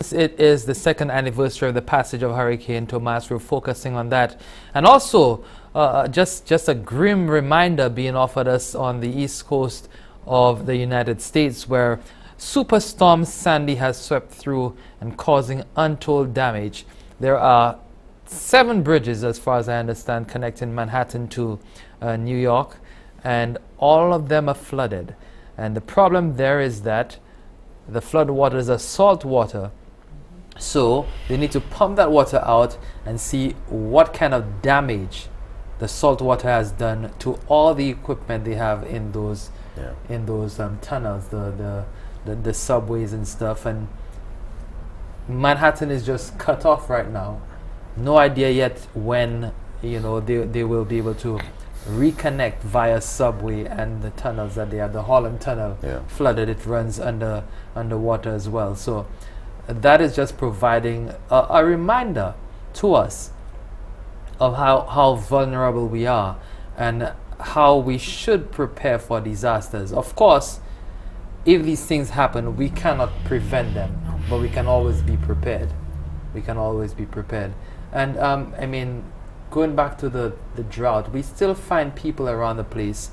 It is the second anniversary of the passage of Hurricane Tomas. We're focusing on that. And also, just a grim reminder being offered us on the east coast of the United States, where Superstorm Sandy has swept through and causing untold damage. There are 7 bridges, as far as I understand, connecting Manhattan to New York, and all of them are flooded. And the problem there is that the flood waters are salt water. So they need to pump that water out and see what kind of damage the salt water has done to all the equipment they have in those tunnels, the subways and stuff. And Manhattan is just cut off right now. No idea yet when they will be able to reconnect via subway and the tunnels that they have. The Holland Tunnel flooded; it runs underwater as well. So that is just providing a reminder to us of how vulnerable we are and how we should prepare for disasters. Of course, if these things happen, we cannot prevent them, but we can always be prepared. We can always be prepared. And I mean, going back to the drought, we still find people around the place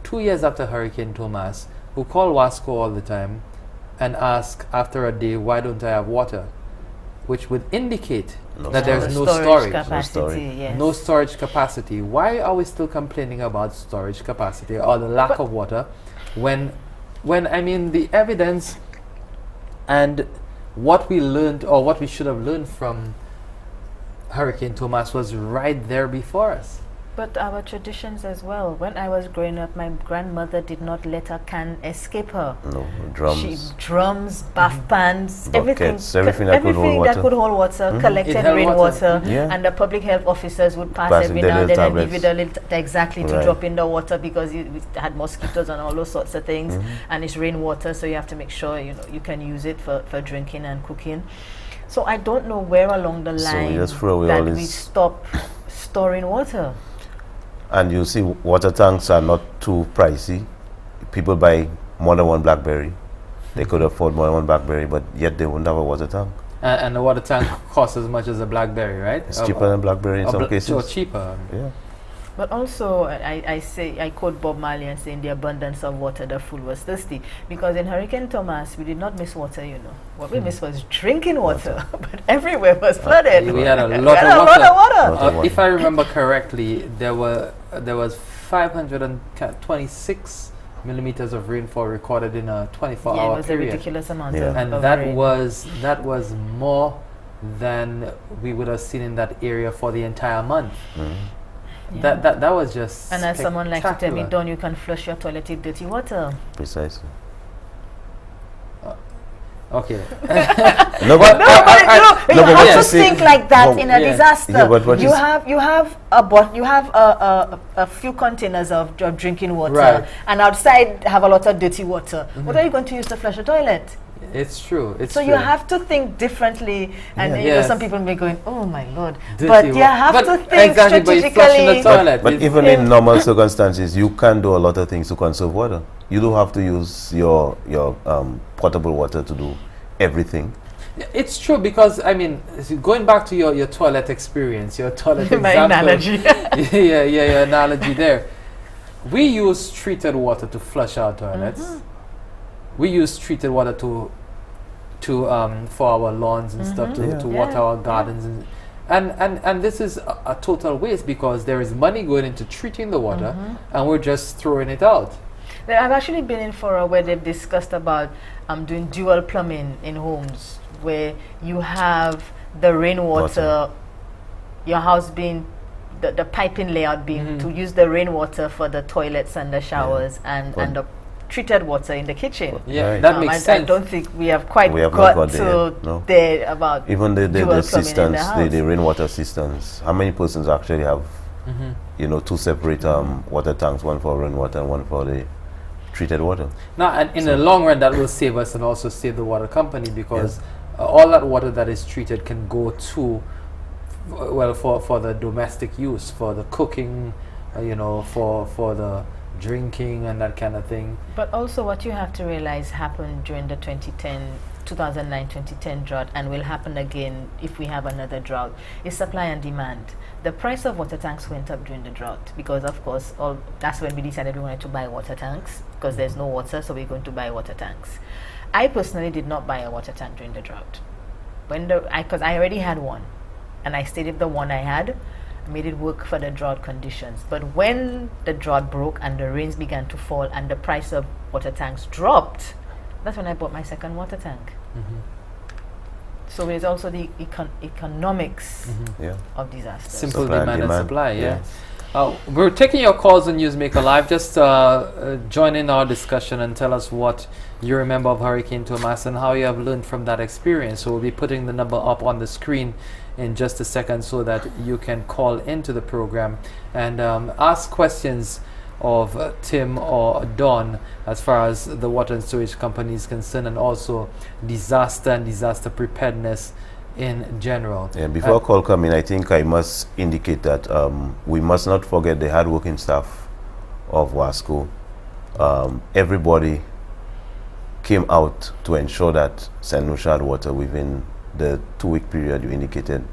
2 years after Hurricane Tomas who call Wasco all the time and ask after a day, why don't I have water? Which would indicate that there's no storage capacity. Yes. No storage capacity. Why are we still complaining about storage capacity or the lack of water when I mean the evidence and what we learned, or what we should have learned from Hurricane Tomas, was right there before us? But our traditions as well. When I was growing up, my grandmother did not let a can escape her. No, drums. Drums, bath pans, buckets, everything that could hold water, collected rainwater, and the public health officers would pass every now and then and give you the little to drop in the water, because it had mosquitoes and all those sorts of things, and it's rainwater, so you have to make sure you can use it for drinking and cooking. So I don't know where along the line that we stop storing water. And you see, water tanks are not too pricey. People buy more than one BlackBerry. They could afford more than one BlackBerry, but yet they wouldn't have a water tank. And the water tank costs as much as a BlackBerry, right? It's cheaper than BlackBerry in some cases. So cheaper. Yeah. But also, I quote Bob Marley and say, in the abundance of water, the fool was thirsty. Because in Hurricane Tomas, we did not miss water, What we missed was drinking water. But everywhere was flooded. We had a lot of water. If I remember correctly, there was 526 millimeters of rainfall recorded in a 24-hour period. It was a ridiculous amount of that rain. that was more than we would have seen in that area for the entire month. That was just And as someone likes to tell me, Don, you can flush your toilet with dirty water. Precisely. Okay. You have to think like that in a disaster. You have a few containers of drinking water, and outside have a lot of dirty water. What are you going to use to flush a toilet? It's true. So you have to think differently, and some people may be going, "Oh my Lord!" Dirty but you have to think strategically. But even in normal circumstances, you can do a lot of things to conserve water. You don't have to use your potable water to do everything. It's true, because I mean, going back to your toilet experience, your toilet my example, analogy. your analogy there. We use treated water to flush our toilets. We use treated water for our lawns and stuff, to water our gardens, and this is a total waste, because there is money going into treating the water, and we're just throwing it out. I've actually been in for where they've discussed about doing dual plumbing in homes, where you have the rainwater, your house being the piping layout being to use the rainwater for the toilets and the showers, and the treated water in the kitchen. That makes sense. I don't think we have quite got to there about even the cisterns, the rainwater cisterns. How many persons actually have, 2 separate water tanks, one for rainwater and one for the treated water? Now, and in the long run, that will save us and also save the water company, because all that water that is treated can go to, for the domestic use, for the cooking, for the drinking and that kind of thing. But also what you have to realize happened during the 2010 2009-2010 drought and will happen again if we have another drought is supply and demand. The price of water tanks went up during the drought because, of course, that's when we decided we wanted to buy water tanks because there's no water, so we're going to buy water tanks. I personally did not buy a water tank during the drought because I already had one, and I stayed with the one I had. Made it work for the drought conditions. But when the drought broke and the rains began to fall and the price of water tanks dropped, that's when I bought my second water tank. So there's also the economics of disaster. Simple demand and supply, we're taking your calls on Newsmaker Live. Just join in our discussion and tell us what you remember of Hurricane Tomas and how you have learned from that experience. So we'll be putting the number up on the screen in just a second so that you can call into the program and ask questions of Tim or Don as far as the water and sewage company is concerned, and also disaster and disaster preparedness in general. Yeah, before a call come in, I think I must indicate that we must not forget the hardworking staff of WASCO. Everybody came out to ensure that St. Lucia had water within the 2-week period you indicated.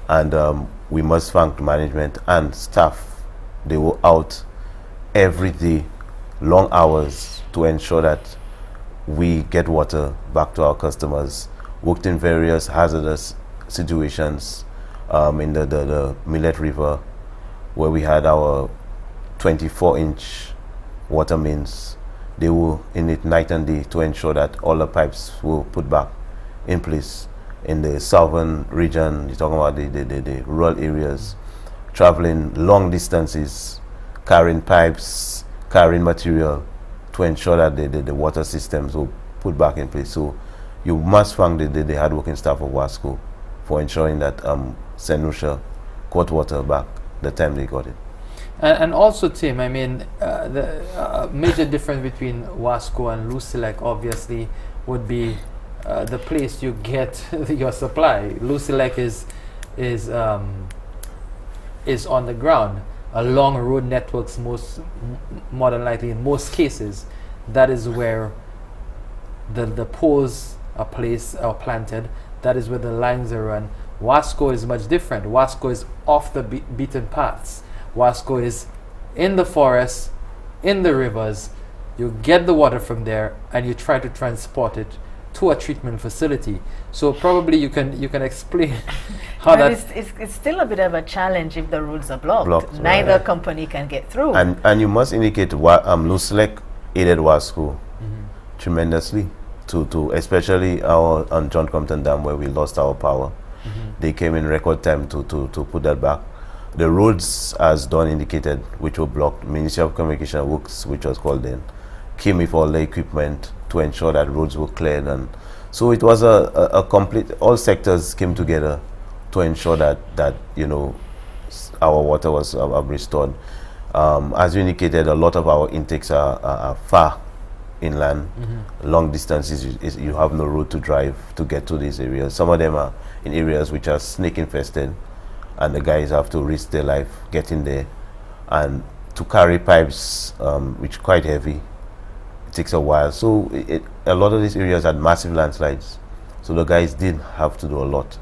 And we must thank management and staff. They were out every day, long hours, to ensure that we get water back to our customers. Worked in various hazardous situations in the Millet River, where we had our 24-inch water mains. They were in it night and day to ensure that all the pipes were put back in place. In the southern region, you're talking about the rural areas, traveling long distances, carrying pipes, carrying material to ensure that the water systems were put back in place. So you must thank the hardworking staff of WASCO for ensuring that St. Lucia got water back the time they got it. And also, Tim, I mean, the major difference between WASCO and Lucilec obviously would be the place you get your supply. Lucilec is on the ground, along road networks. More than likely, in most cases, that is where the poles are placed or planted. That is where the lines are run. WASCO is much different. WASCO is off the beaten paths. WASCO is in the forests, in the rivers. You get the water from there and you try to transport it to a treatment facility. So probably you can explain how but that it's still a bit of a challenge if the roads are blocked. Neither company can get through. And you must indicate Lucilec aided WASCO tremendously to especially our on John Compton Dam, where we lost our power. They came in record time to put that back. The roads, as Don indicated, which were blocked, Ministry of Communication Works, which was called in, came with all the equipment to ensure that roads were cleared. And so it was a complete, all sectors came together to ensure that you know, our water was restored. As you indicated, a lot of our intakes are far inland, long distances. You have no road to drive to get to these areas. Some of them are in areas which are snake infested, and the guys have to risk their life getting there. And to carry pipes, which are quite heavy, it takes a while. So a lot of these areas had massive landslides. So the guys did have to do a lot.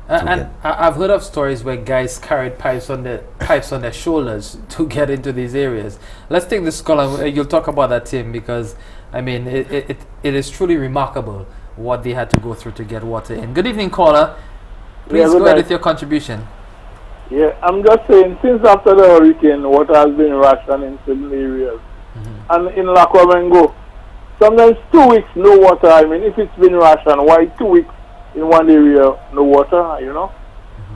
And I've heard of stories where guys carried pipes on their shoulders to get into these areas. Let's take this call. You'll talk about that, Tim, because I mean it is truly remarkable what they had to go through to get water in. Good evening, caller. Please go ahead with your contribution. Yeah, I'm just saying, since after the hurricane, water has been rationed in certain areas. And in Lakwamengo, sometimes 2 weeks no water. I mean, if it's been rationed, why 2 weeks in one area no water, you know?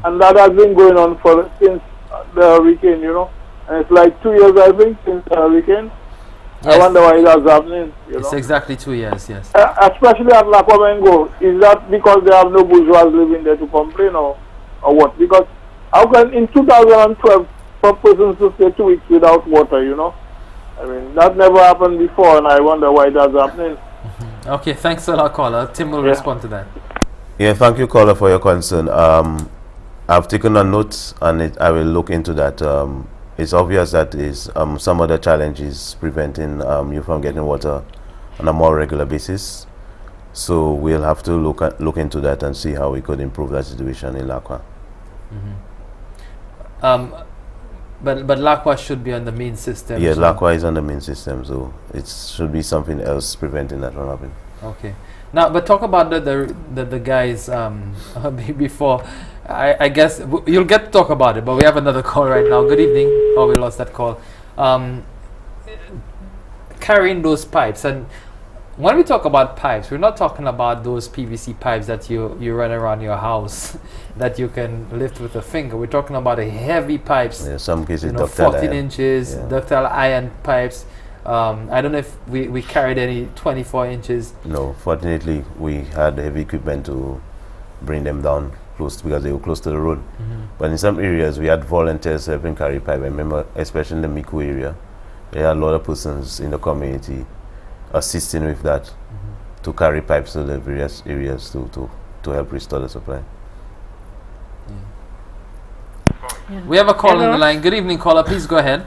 And that has been going on since the hurricane, you know? And it's like 2 years, I think, since the hurricane. Yes. I wonder why that's happening, you know? It's exactly 2 years, yes. Especially at Lakwamengo. Is that because they have no bourgeois living there to complain, or what? Because how can, in 2012, for persons to stay 2 weeks without water, you know? I mean, that never happened before, and I wonder why that's happening. Okay, thanks a lot, caller. Tim will respond to that. Yeah, thank you, caller, for your concern. I've taken a note, and I will look into that. It's obvious that is some other challenges preventing you from getting water on a more regular basis. So we'll have to look into that and see how we could improve that situation in Lakwa. But Lakwa should be on the main system. Yeah, so Lakwa is on the main system, so it should be something else preventing that from happening. Okay. Now, but talk about the guys before. I guess you'll get to talk about it, but we have another call right now. Good evening. Oh, we lost that call. Carrying those pipes, and when we talk about pipes, we're not talking about those PVC pipes that you run around your house that you can lift with a finger. We're talking about a heavy pipes. Yeah, some cases, 14 iron. inches, ductile iron pipes. I don't know if we carried any 24 inches. No, fortunately, we had heavy equipment to bring them down close because they were close to the road. But in some areas, we had volunteers helping carry pipe. I remember, especially in the Miku area, there are a lot of persons in the community assisting with that to carry pipes to the various areas to help restore the supply. We have a call on the line. Good evening, caller. Please go ahead.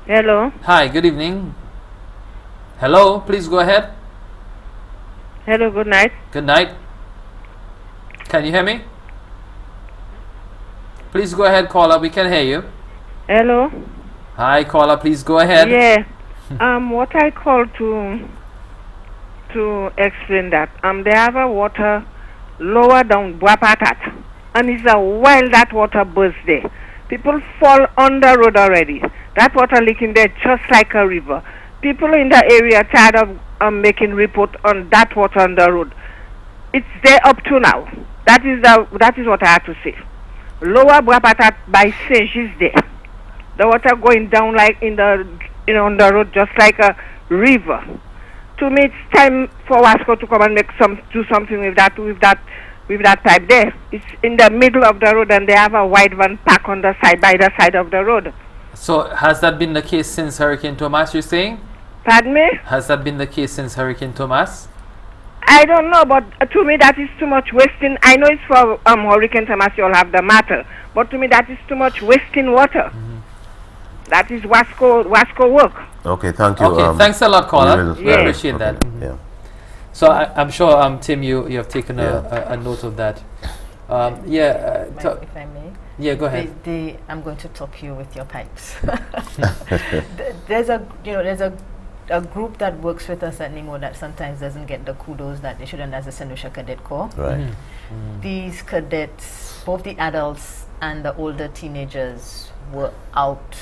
Hello. Hi, good evening. Hello, please go ahead. Hello, good night. Good night. Can you hear me? Please go ahead, caller. We can hear you. Hello. Hi, caller. Please go ahead. Yeah. What I call to explain that they have a water lower down Buapatat, and it's a while that water bursts there. People fall on the road already. That water leaking there just like a river. People in the area tired of making report on that water on the road. It's there up to now. That is what I have to say. Lower Buapatat by Saint is there. The water going down like on the road just like a river. To me, it's time for Wasco to come and do something with that pipe there. It's in the middle of the road, and they have a wide one pack on the side by the side of the road. So has that been the case since Hurricane Tomas, you're saying? Pardon me? Has that been the case since Hurricane Tomas? I don't know, but to me that is too much wasting. I know it's for Hurricane Tomas, you'll have the matter, but to me that is too much wasting water. That is Wasco work. Okay, thank you. Okay, thanks a lot, caller. We appreciate okay. that. Yeah. So I'm sure, Tim, you have taken a note of that. If I may. Yeah, go ahead. I'm going to top you with your pipes. There's a group that works with us at NIMO that sometimes doesn't get the kudos that they should, and that's the St. Lucia Cadet Corps. Right. These cadets, both the adults and the older teenagers, were out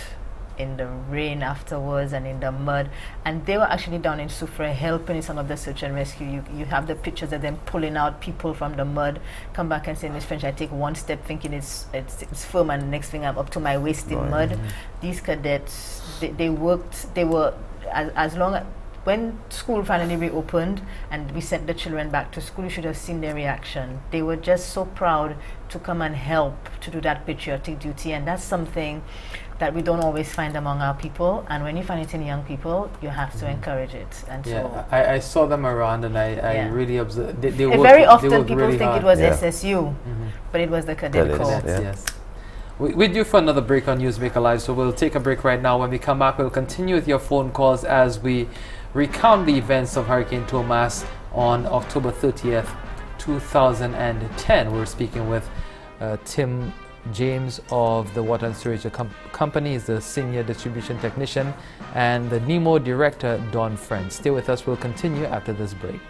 in the rain afterwards and in the mud, and they were actually down in Soufrière helping in some of the search and rescue. You have the pictures of them pulling out people from the mud, come back and say in this French, I take one step thinking it's firm, and the next thing I'm up to my waist in mud. These cadets, they worked, they were as long as when school finally reopened and we sent the children back to school, you should have seen their reaction. They were just so proud to come and help to do that patriotic duty, and that's something that we don't always find among our people, and when you find it in young people, you have to encourage it. And so I saw them around, and I really observed. They very often people really think hard. it was SSU, but it was the Cadet Corps. Yes. We're due for another break on Newsmaker Live, so we'll take a break right now. When we come back, we'll continue with your phone calls as we recount the events of Hurricane Tomas on October 30th, 2010. We're speaking with Tim James of the Water and Sewage Company, is the Senior Distribution Technician, and the NEMO Director, Don Friend. Stay with us. We'll continue after this break.